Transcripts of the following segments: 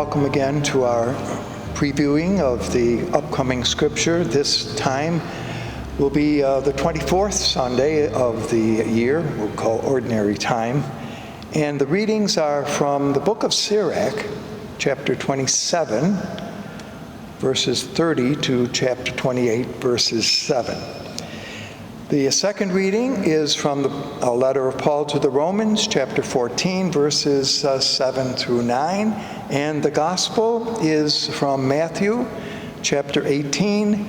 welcome again to our previewing of the upcoming scripture. This time will be the 24th Sunday of the year, we'll call ordinary time. And the readings are from the book of Sirach, chapter 27, verses 30 to chapter 28, verses 7. The second reading is from a letter of Paul to the Romans, chapter 14, verses 7 through 9. And the gospel is from Matthew, chapter 18,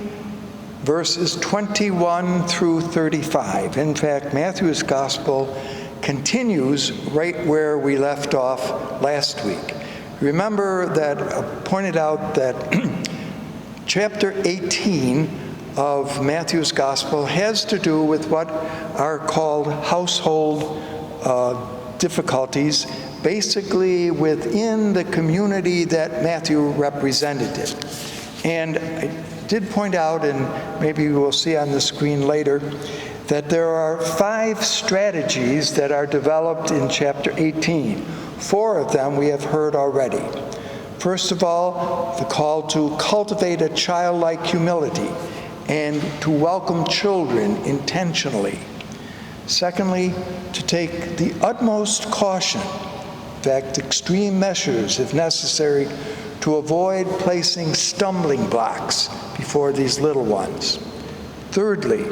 verses 21 through 35. In fact, Matthew's gospel continues right where we left off last week. Remember that I pointed out that chapter 18 of Matthew's gospel has to do with what are called household difficulties, basically within the community that Matthew represented. And I did point out, and maybe we'll see on the screen later, that there are 5 strategies that are developed in chapter 18. 4 of them we have heard already. First of all, the call to cultivate a childlike humility and to welcome children intentionally. Secondly, to take the utmost caution, in fact, extreme measures if necessary, to avoid placing stumbling blocks before these little ones. Thirdly,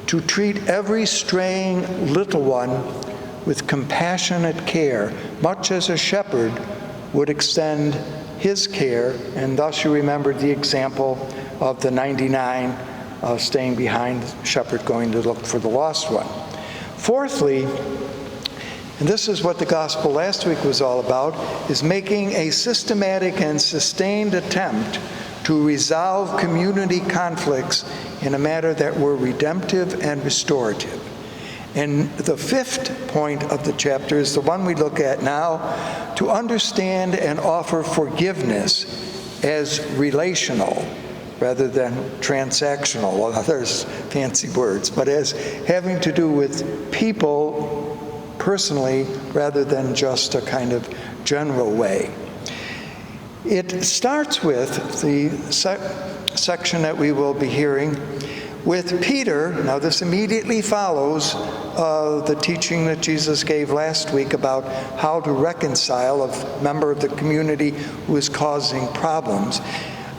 to treat every straying little one with compassionate care, much as a shepherd would extend his care, and thus you remember the example of the 99 staying behind, the shepherd going to look for the lost one. Fourthly, and this is what the gospel last week was all about, is making a systematic and sustained attempt to resolve community conflicts in a manner that were redemptive and restorative. And the 5th point of the chapter is the one we look at now, to understand and offer forgiveness as relational rather than transactional. Well, there's fancy words, but as having to do with people personally rather than just a kind of general way. It starts with the section that we will be hearing with Peter. Now this immediately follows the teaching that Jesus gave last week about how to reconcile a member of the community who is causing problems.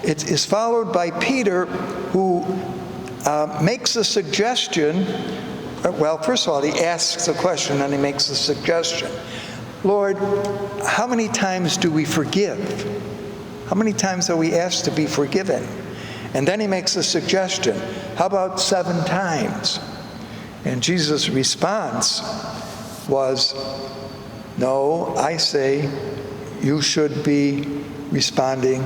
It is followed by Peter, who makes a suggestion. Well, first of all, he asks a question, then he makes a suggestion. Lord, how many times do we forgive? How many times are we asked to be forgiven? And then he makes a suggestion. How about 7 times? And Jesus' response was, no, I say you should be responding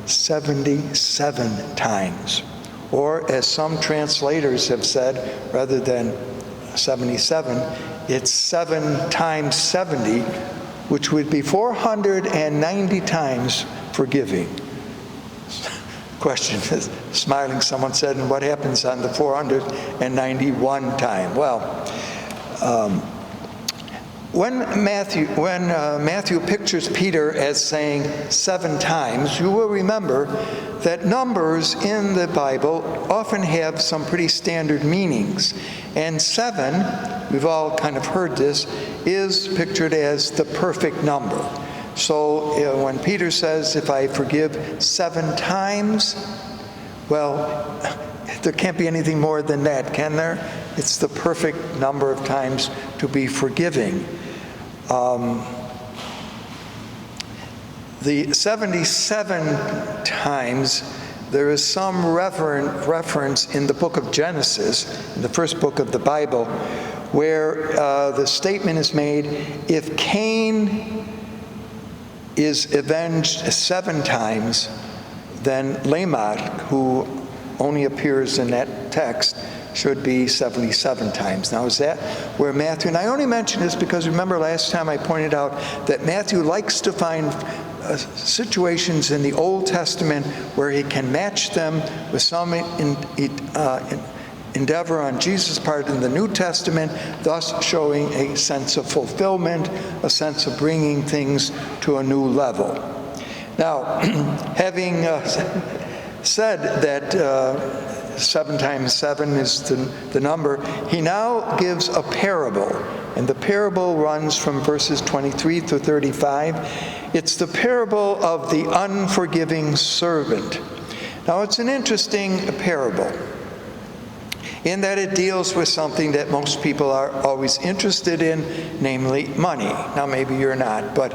77 times. Or as some translators have said, rather than 77, it's 7 times 70, which would be 490 times forgiving. Question is, smiling, someone said, and what happens on the 491 time? Well, when Matthew pictures Peter as saying 7 times, you will remember that numbers in the Bible often have some pretty standard meanings. And 7, we've all kind of heard this, is pictured as the perfect number. So when Peter says, if I forgive 7 times, well, there can't be anything more than that, can there? It's the perfect number of times to be forgiving. The 77 times, there is some reference in the book of Genesis, in the first book of the Bible, where the statement is made, if Cain is avenged 7 times, then Lamech, who only appears in that text, should be 77 times. Now, is that where Matthew, and I only mention this because remember last time I pointed out that Matthew likes to find situations in the Old Testament where he can match them with some endeavor on Jesus' part in the New Testament, thus showing a sense of fulfillment, a sense of bringing things to a new level. Now, having said that 7 times 7 is the number, he now gives a parable. And the parable runs from verses 23 to 35. It's the parable of the unforgiving servant. Now, it's an interesting parable in that it deals with something that most people are always interested in, namely money. Now, maybe you're not, but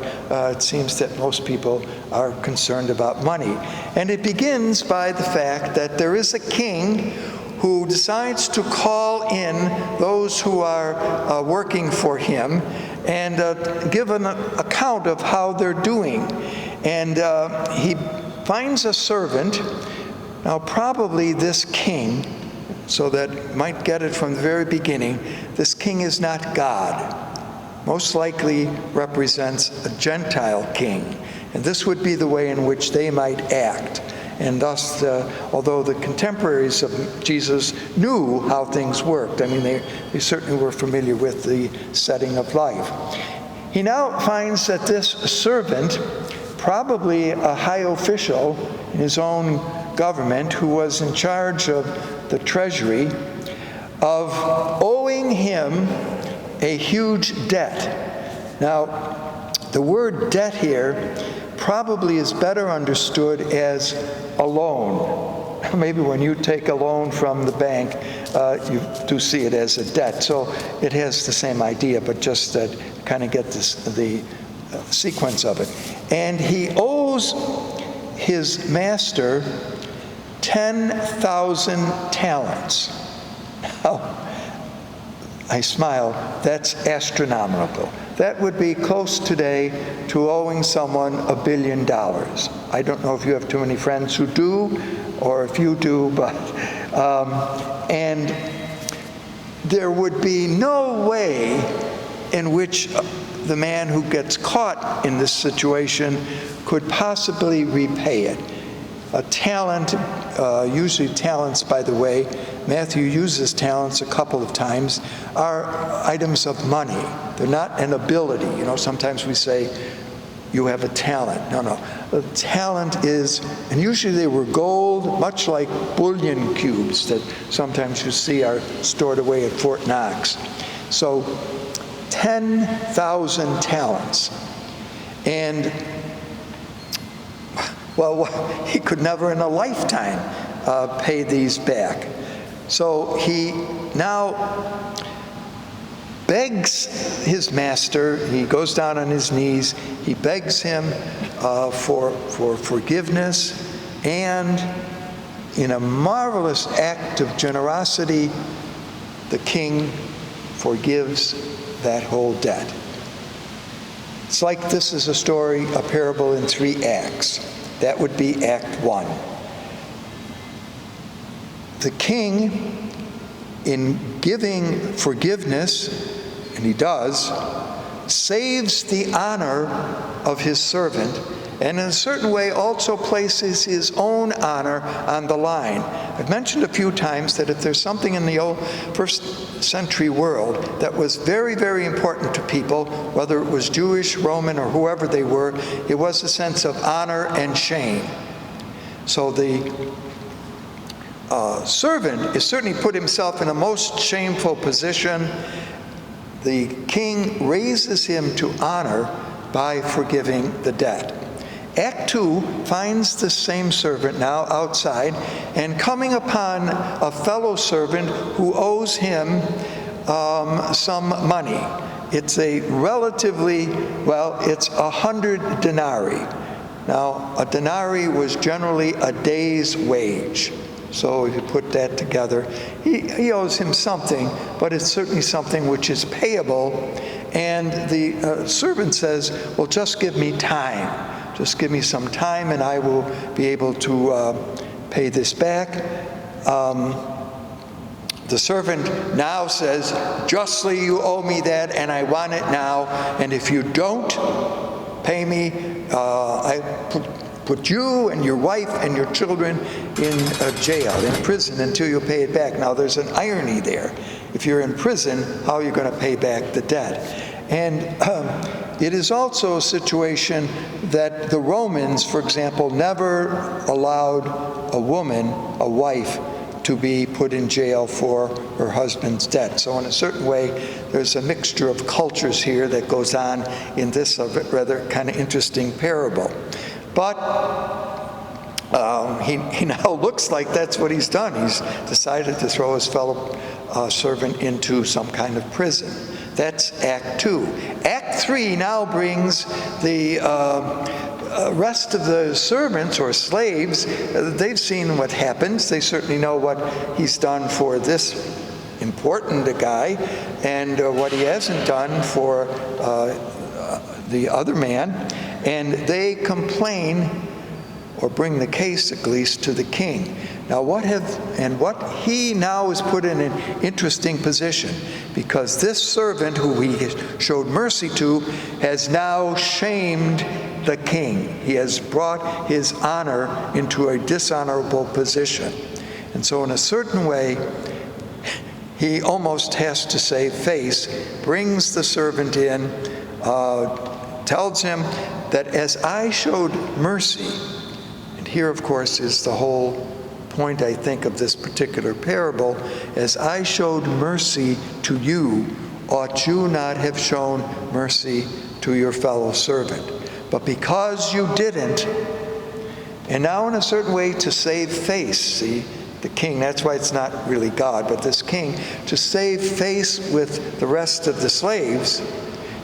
it seems that most people are concerned about money. And it begins by the fact that there is a king who decides to call in those who are working for him and give an account of how they're doing. And he finds a servant. Now, probably this king, so that might get it from the very beginning, this king is not God. Most likely represents a Gentile king. And this would be the way in which they might act. And thus, although the contemporaries of Jesus knew how things worked, I mean, they certainly were familiar with the setting of life. He now finds that this servant, probably a high official in his own government who was in charge of the treasury, of owing him a huge debt. Now, the word debt here probably is better understood as a loan. Maybe when you take a loan from the bank, you do see it as a debt. So it has the same idea, but just that kind of get the sequence of it. And he owes his master 10,000 talents. Now, I smile. That's astronomical. That would be close today to owing someone $1 billion. I don't know if you have too many friends who do, or if you do, but and there would be no way in which the man who gets caught in this situation could possibly repay it. A talent, usually talents, by the way, Matthew uses talents a couple of times, are items of money. They're not an ability. You know, sometimes we say, you have a talent. No. A talent is, and usually they were gold, much like bullion cubes that sometimes you see are stored away at Fort Knox. So 10,000 talents. And well, he could never in a lifetime pay these back. So he now begs his master, he goes down on his knees, he begs him for forgiveness, and in a marvelous act of generosity, the king forgives that whole debt. It's like this is a story, a parable in 3 acts. That would be Act 1. The king, in giving forgiveness, and he does, saves the honor of his servant, and in a certain way also places his own honor on the line. I've mentioned a few times that if there's something in the old first century world that was very, very important to people, whether it was Jewish, Roman, or whoever they were, it was a sense of honor and shame. So the servant is certainly put himself in a most shameful position. The king raises him to honor by forgiving the debt. Act 2 finds the same servant now outside and coming upon a fellow servant who owes him some money. It's a relatively, it's 100 denarii. Now, a denarii was generally a day's wage. So if you put that together, he owes him something, but it's certainly something which is payable. And the servant says, well, just give me time. Just give me some time and I will be able to pay this back. The servant now says, justly you owe me that and I want it now. And if you don't pay me, I put you and your wife and your children in jail, in prison, until you pay it back. Now there's an irony there. If you're in prison, how are you going to pay back the debt? And it is also a situation that the Romans, for example, never allowed a woman, a wife, to be put in jail for her husband's debt. So in a certain way, there's a mixture of cultures here that goes on in this rather kind of interesting parable. But he now looks like that's what he's done. He's decided to throw his fellow servant into some kind of prison. That's Act 2. Act 3 now brings the rest of the servants or slaves. They've seen what happens. They certainly know what he's done for this important guy and what he hasn't done for the other man. And they complain, or bring the case at least, to the king. Now what he now is put in an interesting position, because this servant who he showed mercy to has now shamed the king. He has brought his honor into a dishonorable position. And so in a certain way, he almost has to save face, brings the servant in, tells him that as I showed mercy, and here of course is the whole point, I think, of this particular parable, as I showed mercy to you, ought you not have shown mercy to your fellow servant? But because you didn't, and now in a certain way to save face, see, the king, that's why it's not really God, but this king, to save face with the rest of the slaves,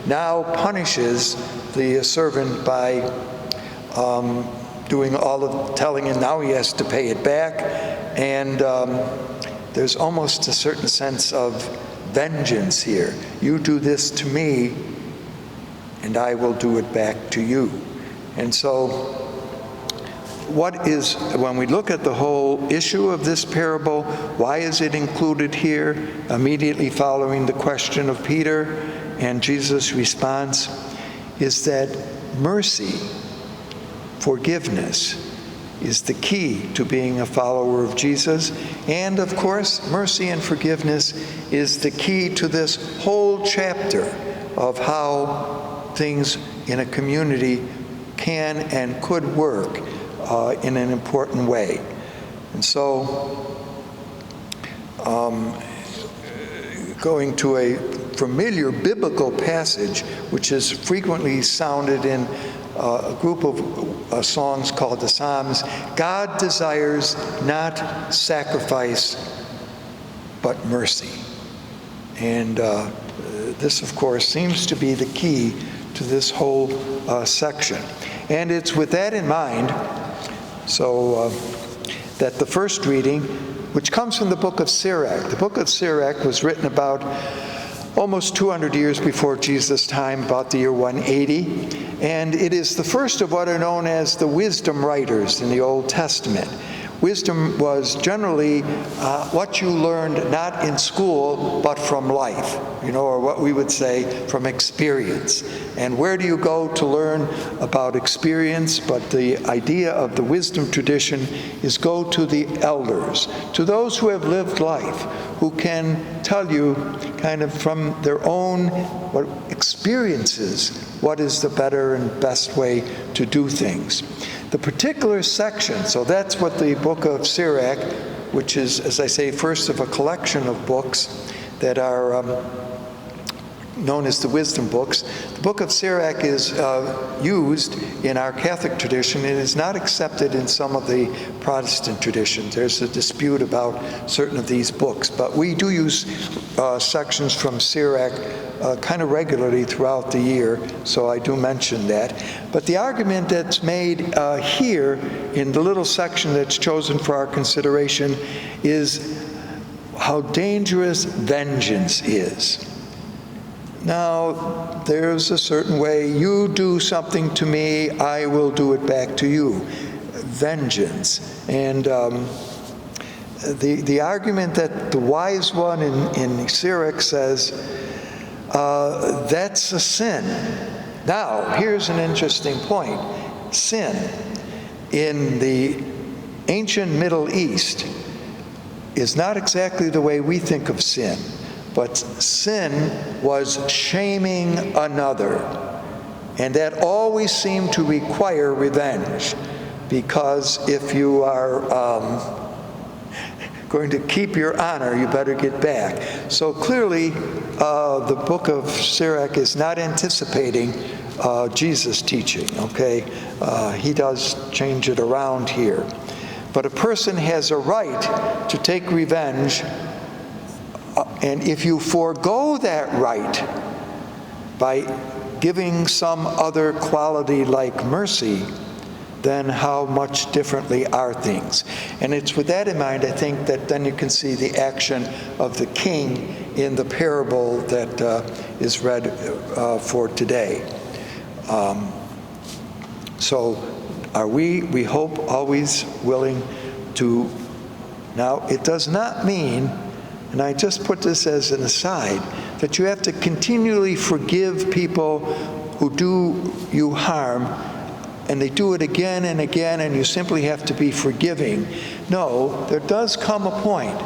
now punishes the servant by doing all of telling him now he has to pay it back. And there's almost a certain sense of vengeance here. You do this to me, and I will do it back to you. And so when we look at the whole issue of this parable, why is it included here immediately following the question of Peter and Jesus' response, is that mercy, forgiveness, is the key to being a follower of Jesus. And of course, mercy and forgiveness is the key to this whole chapter of how things in a community can and could work in an important way. And so, going to a familiar biblical passage, which is frequently sounded in a group of songs called the Psalms, God desires not sacrifice, but mercy. And this, of course, seems to be the key to this whole section. And it's with that in mind, so that the first reading, which comes from the book of Sirach. The book of Sirach was written about almost 200 years before Jesus' time, about the year 180. And it is the first of what are known as the wisdom writers in the Old Testament. Wisdom was generally what you learned not in school, but from life, or what we would say from experience. And where do you go to learn about experience? But the idea of the wisdom tradition is go to the elders, to those who have lived life, who can tell you kind of from their own experiences what is the better and best way to do things. The particular section, so that's what the book of Sirach, which is, as I say, first of a collection of books that are known as the wisdom books. The book of Sirach is used in our Catholic tradition. It is not accepted in some of the Protestant traditions. There's a dispute about certain of these books, but we do use sections from Sirach kind of regularly throughout the year, so I do mention that. But the argument that's made here in the little section that's chosen for our consideration is how dangerous vengeance is. Now, there's a certain way, you do something to me, I will do it back to you. Vengeance. And the argument that the wise one in Sirach says, that's a sin. Now, here's an interesting point. Sin in the ancient Middle East is not exactly the way we think of sin. but sin was shaming another. And that always seemed to require revenge, because if you are going to keep your honor, you better get back. So clearly, the book of Sirach is not anticipating Jesus' teaching, okay? He does change it around here. But a person has a right to take revenge, and if you forego that right by giving some other quality like mercy, then how much differently are things? And it's with that in mind, I think, that then you can see the action of the king in the parable that is read for today. So are we hope, always willing to... Now, it does not mean, and I just put this as an aside, that you have to continually forgive people who do you harm, and they do it again and again, and you simply have to be forgiving. No, there does come a point,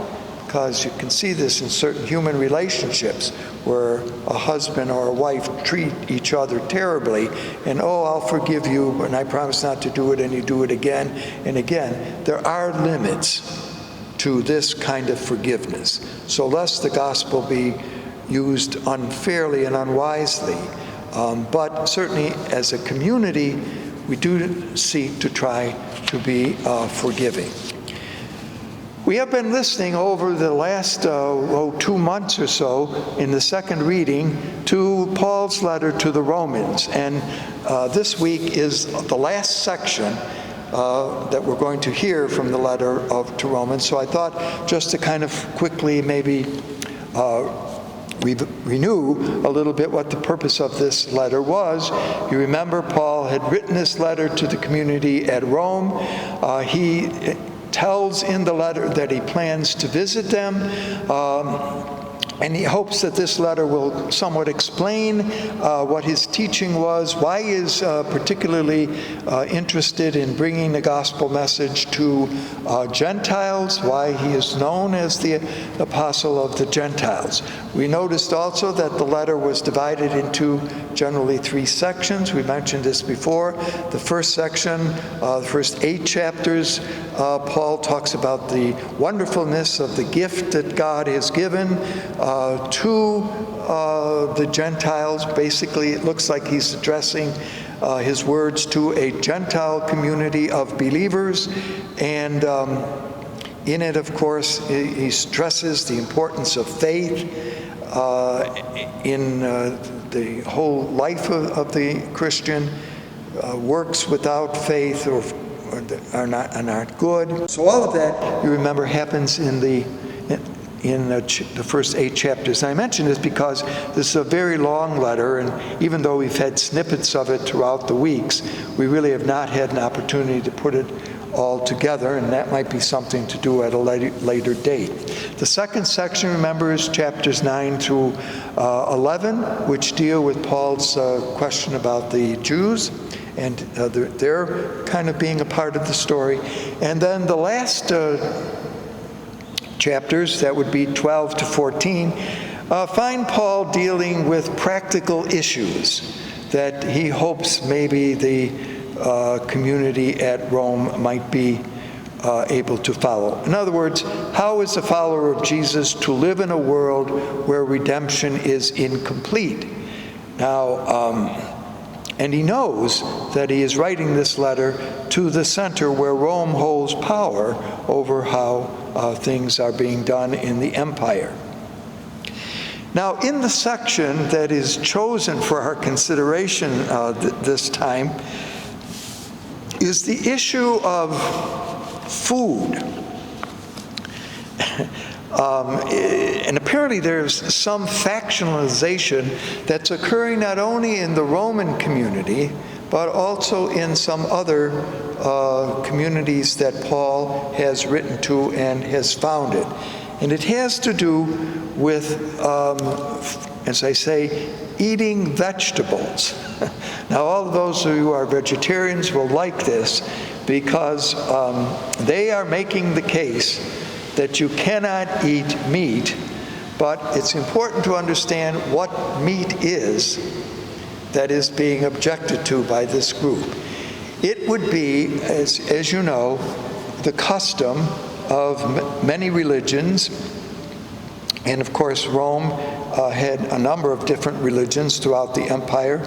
because you can see this in certain human relationships, where a husband or a wife treat each other terribly, and I'll forgive you, and I promise not to do it, and you do it again and again. There are limits to this kind of forgiveness. So lest the gospel be used unfairly and unwisely. But certainly as a community, we do seek to try to be forgiving. We have been listening over the last 2 months or so in the second reading to Paul's letter to the Romans. And this week is the last section that we're going to hear from the letter to Romans. So I thought just to kind of quickly maybe renew a little bit what the purpose of this letter was. You remember Paul had written this letter to the community at Rome. He tells in the letter that he plans to visit them, and he hopes that this letter will somewhat explain what his teaching was, why he is particularly interested in bringing the gospel message to Gentiles, why he is known as the apostle of the Gentiles. We noticed also that the letter was divided into generally 3 sections. We mentioned this before. The first section, the first 8 chapters, Paul talks about the wonderfulness of the gift that God has given to the Gentiles. Basically, it looks like he's addressing his words to a Gentile community of believers. And in it, of course, he stresses the importance of faith in the whole life of the Christian. Works without faith are not good. So all of that, you remember, happens in the first 8 chapters. And I mention this because this is a very long letter, and even though we've had snippets of it throughout the weeks, we really have not had an opportunity to put it all together, and that might be something to do at a later date. The second section, remember, is chapters 9 through 11, which deal with Paul's question about the Jews, and they're kind of being a part of the story. And then the last chapters, that would be 12 to 14, find Paul dealing with practical issues that he hopes maybe the community at Rome might be able to follow. In other words, how is a follower of Jesus to live in a world where redemption is incomplete? Now, and he knows that he is writing this letter to the center where Rome holds power over how things are being done in the empire. Now, in the section that is chosen for our consideration this time is the issue of food. And apparently there's some factionalization that's occurring not only in the Roman community, but also in some other communities that Paul has written to and has founded. And it has to do with, as I say, eating vegetables. Now, all of those who are vegetarians will like this, because they are making the case that you cannot eat meat But it's important to understand what meat is that is being objected to by this group. It would be, as you know, the custom of many religions, and of course Rome had a number of different religions throughout the empire,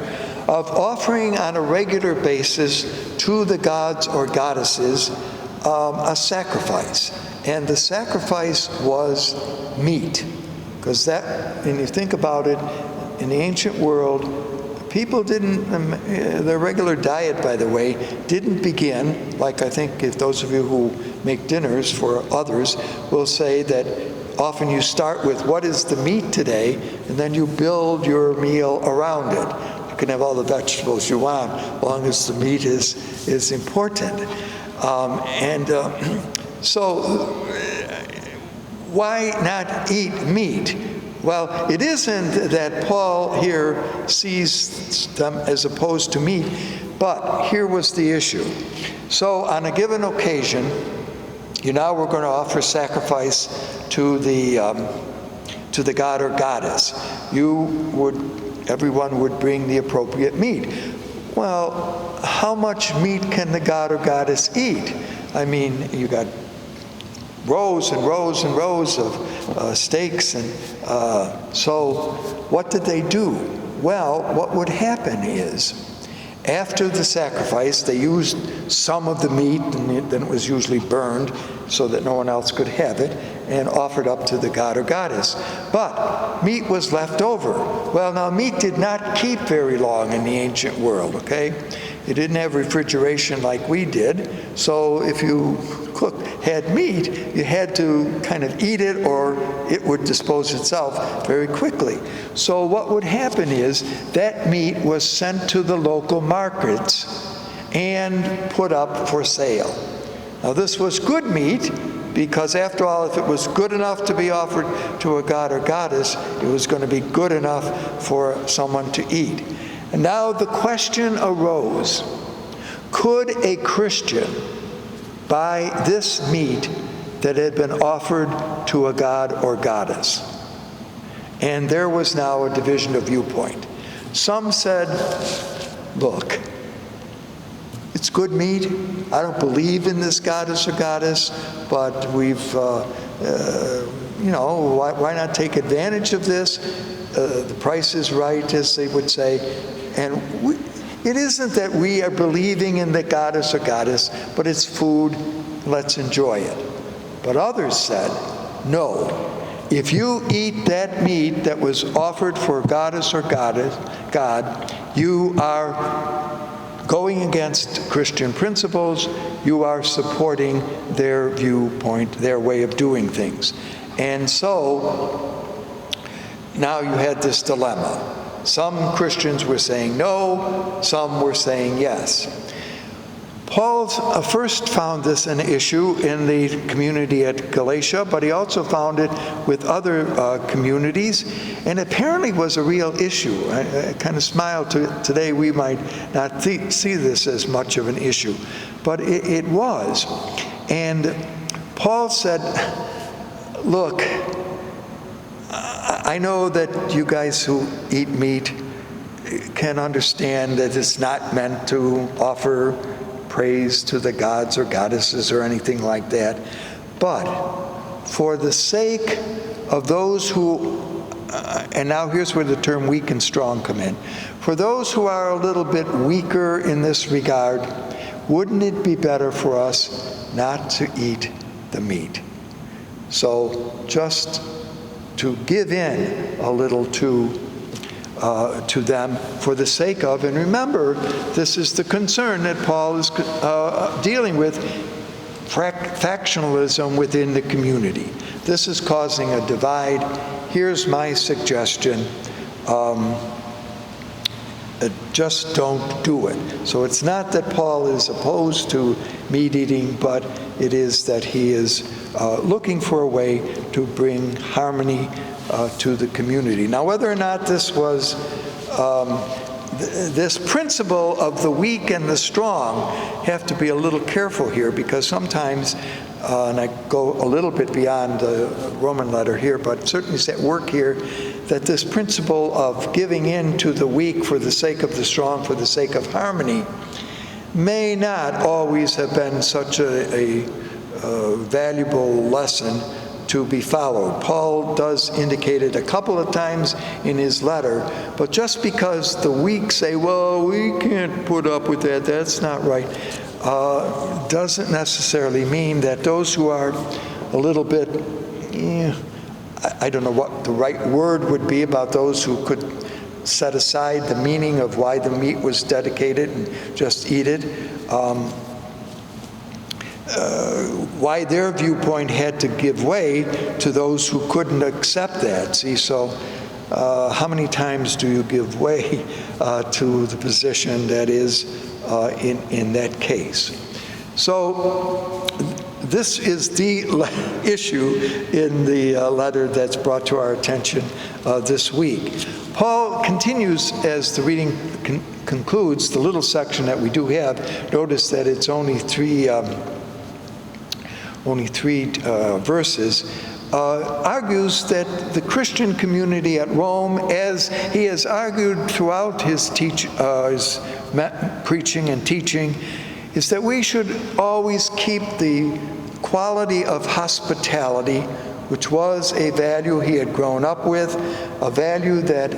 of offering on a regular basis to the gods or goddesses a sacrifice. And the sacrifice was meat. Because that, when you think about it, in the ancient world, people didn't, their regular diet, by the way, didn't begin, like I think if those of you who make dinners for others will say that often you start with what is the meat today, and then you build your meal around it. You can have all the vegetables you want, as long as the meat is important. So why not eat meat? Well, it isn't that Paul here sees them as opposed to meat, but here was the issue. So on a given occasion, now we're going to offer sacrifice to the god or goddess. Everyone would bring the appropriate meat. Well, how much meat can the god or goddess eat? I mean, you got rows and rows and rows of steaks, and so what did they do? Well, what would happen is, after the sacrifice, they used some of the meat, and then it was usually burned so that no one else could have it, and offered up to the god or goddess. But meat was left over. Well, now meat did not keep very long in the ancient world, okay? You didn't have refrigeration like we did, so if you had meat, you had to kind of eat it or it would dispose itself very quickly. So what would happen is that meat was sent to the local markets and put up for sale. Now this was good meat, because after all, if it was good enough to be offered to a god or goddess, it was going to be good enough for someone to eat. And now the question arose, could a Christian buy this meat that had been offered to a god or goddess? And there was now a division of viewpoint. Some said, look, it's good meat. I don't believe in this goddess or goddess, but we've, why not take advantage of this? The price is right, as they would say. And it isn't that we are believing in the goddess or goddess, but it's food, let's enjoy it. But others said, no. If you eat that meat that was offered for goddess or god, you are going against Christian principles, you are supporting their viewpoint, their way of doing things. And so now you had this dilemma. Some Christians were saying no, some were saying yes. Paul first found this an issue in the community at Galatia, but he also found it with other communities, and apparently was a real issue. I kind of smile today, we might not see this as much of an issue, but it was. And Paul said, look, I know that you guys who eat meat can understand that it's not meant to offer praise to the gods or goddesses or anything like that. But for the sake of those who, and now here's where the term weak and strong come in, for those who are a little bit weaker in this regard, wouldn't it be better for us not to eat the meat? So just to give in a little to them for the sake of, and remember, this is the concern that Paul is dealing with, factionalism within the community. This is causing a divide. Here's my suggestion. Just don't do it. So it's not that Paul is opposed to meat eating, but it is that he is looking for a way to bring harmony to the community. Now, whether or not this was this principle of the weak and the strong, have to be a little careful here, because sometimes and I go a little bit beyond the Roman letter here, but certainly it's at work here, that this principle of giving in to the weak for the sake of the strong, for the sake of harmony, may not always have been such a valuable lesson to be followed. Paul does indicate it a couple of times in his letter, but just because the weak say, well, we can't put up with that, that's not right, doesn't necessarily mean that those who are a little bit, I don't know what the right word would be about those who could set aside the meaning of why the meat was dedicated and just eat it, why their viewpoint had to give way to those who couldn't accept that. See, so how many times do you give way to the position that is in that case? So this is the issue in the letter that's brought to our attention this week. Paul continues as the reading concludes, the little section that we do have. Notice that it's only three verses, argues that the Christian community at Rome, as he has argued throughout his preaching and teaching, is that we should always keep the quality of hospitality, which was a value he had grown up with, a value that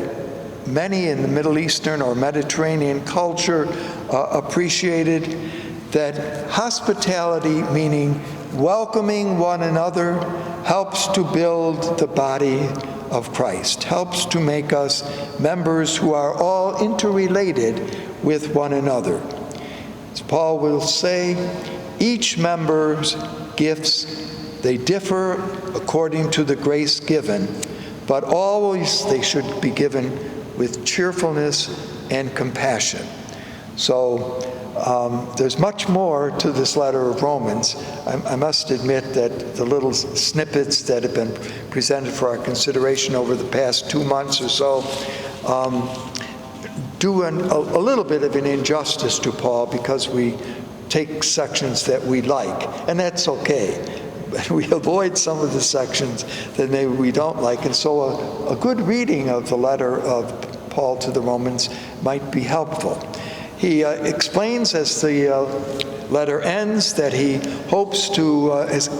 many in the Middle Eastern or Mediterranean culture appreciated, that hospitality, meaning welcoming one another, helps to build the body of Christ, helps to make us members who are all interrelated with one another. As Paul will say, each member's gifts, they differ according to the grace given, but always they should be given with cheerfulness and compassion. So there's much more to this letter of Romans. I must admit that the little snippets that have been presented for our consideration over the past 2 months or so do a little bit of an injustice to Paul, because we take sections that we like, and that's okay. We avoid some of the sections that maybe we don't like, and so a good reading of the letter of Paul to the Romans might be helpful. He explains as the letter ends that he hopes to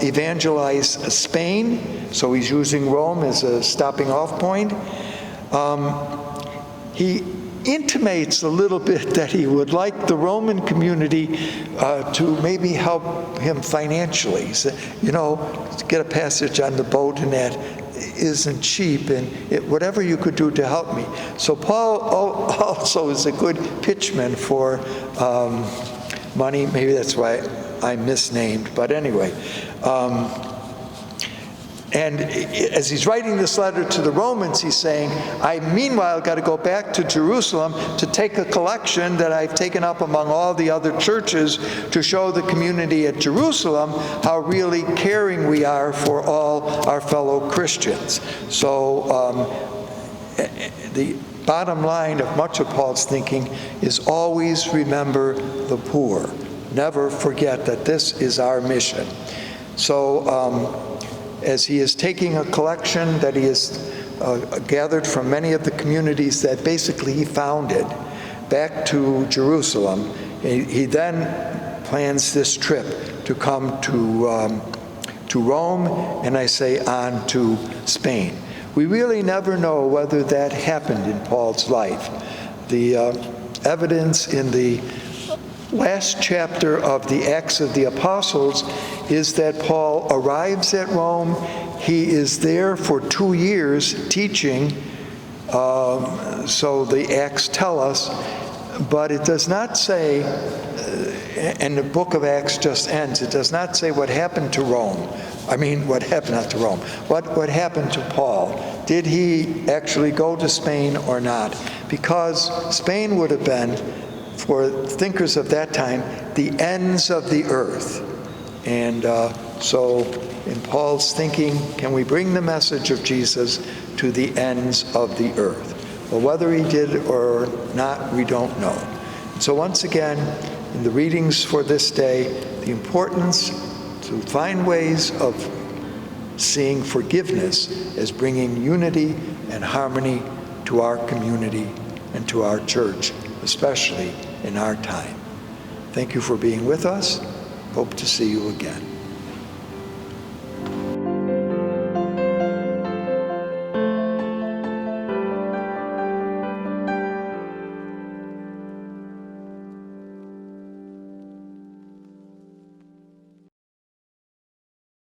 evangelize Spain, so he's using Rome as a stopping off point. He intimates a little bit that he would like the Roman community to maybe help him financially. He said, to get a passage on the boat and that isn't cheap, and whatever you could do to help me. So Paul also is a good pitchman for money. Maybe that's why I'm misnamed, but anyway. And as he's writing this letter to the Romans, he's saying, I meanwhile got to go back to Jerusalem to take a collection that I've taken up among all the other churches to show the community at Jerusalem how really caring we are for all our fellow Christians. So the bottom line of much of Paul's thinking is always remember the poor. Never forget that this is our mission. So as he is taking a collection that he has gathered from many of the communities that basically he founded back to Jerusalem, he then plans this trip to come to Rome, and I say on to Spain. We really never know whether that happened in Paul's life. The evidence in the last chapter of the Acts of the Apostles is that Paul arrives at Rome. He is there for 2 years teaching, so the Acts tell us, but it does not say, and the book of Acts just ends, it does not say what happened to Rome. I mean, what happened, not to Rome. What happened to Paul? Did he actually go to Spain or not? Because Spain would have been, for thinkers of that time, the ends of the earth. And so in Paul's thinking, can we bring the message of Jesus to the ends of the earth? Well, whether he did or not, we don't know. So once again, in the readings for this day, the importance to find ways of seeing forgiveness as bringing unity and harmony to our community and to our church, especially in our time. Thank you for being with us. Hope to see you again.